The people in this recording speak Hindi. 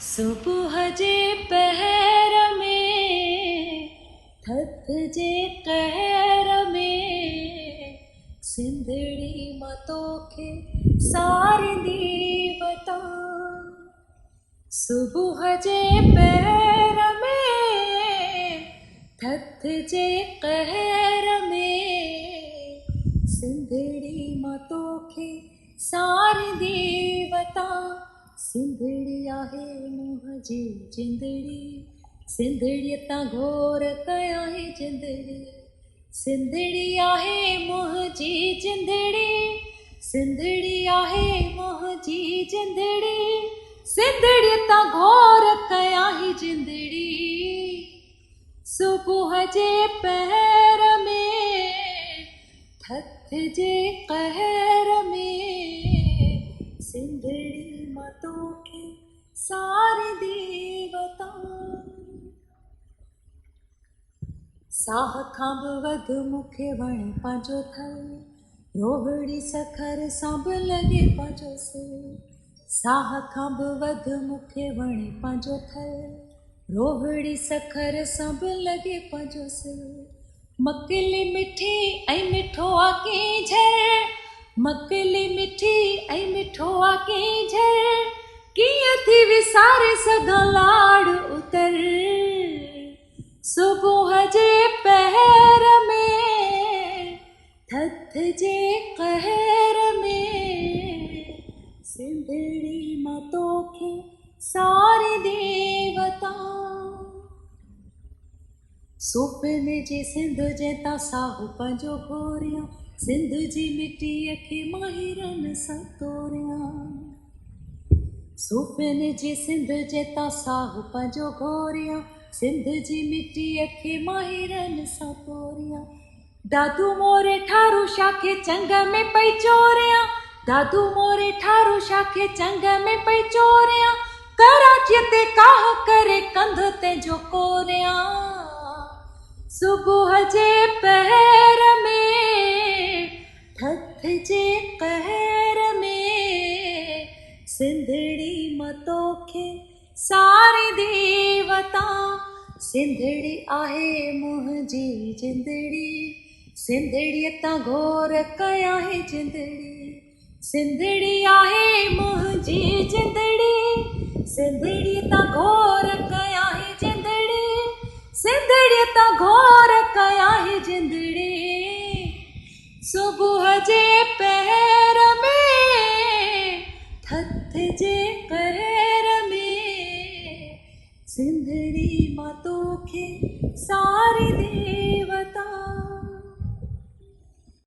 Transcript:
सुबुह जे पहर में थध जे कहर में सिंधड़ी मां तोखे सारींदी बता। सुबुह जे पहर में थध जे कहर में सिंधड़ी मां तोखे सारींदी बता। सिंधड़ी आहे मुंह जी जिंदड़ी, सिंधड़ीअ तां घोर कयां जिंदड़ी। सिंधड़ी आहे मुंह जी जिंदड़ी, सिंधड़ी आहे मुंह जी जिंदड़ी। सिंधड़ीअ तां घोर कयां जिंदड़ी। सुबुह जे पहर में थध जे कहर में सिंधड़ी मां तोखे सारींदी बता। साह खां बि वध मूंखे वणे पंहिंजो थल, रोहड़ी सखर सां बि लॻे पंहिंजो सिर। साह खां बि वध मूंखे वणे पंहिंजो थल, रोहड़ी सखर सां बि लॻे पंहिंजो सिर। मकिली मिठी ऐं मिठो आकी झर, मकिली मिठी ऐं मिठो आकी झर। कीअं थी विसारे सघां लाड़ उतर। सुबुह जे पहर में थध जे कहर में सिंधड़ी मां तोखे सारींदी बता। सुपिने जे सिंध जे तां साहु पंहिंजो घोरियां, सिंध जी मिटीअ खे माहिरनि सां तोरियां। सुपिने जे सिंध जे तां साहु पंहिंजो घोरियां, सिंध जी मिटीअ खे माहिरनि सां तोरियां। दादू मोरे ठारू शाखे चंग में पई चोरियां, दादू मोरे ठारू शाखे चंग में पई चोरियां। कराचीअ ते काह करे कंध ते जो कोरियां। सुबुह जे पहर में थध जे कहर में सिंधड़ी मां तोखे सारींदी बता। सिंधड़ी आहे मुंह जी जिंदड़ी, सिंधड़ीअ तां घोर कयां जिंदड़ी। सिंधड़ी आहे मुंह जी जिंदड़ी, सिंधड़ीअ तां घोर कयां जिंदड़ी। सिंधड़ीअ तां घोर कयां जिंदड़ी। सुबुह जे पहर में थध जे कहर में सिंधड़ी मां तोखे सारींदी बता।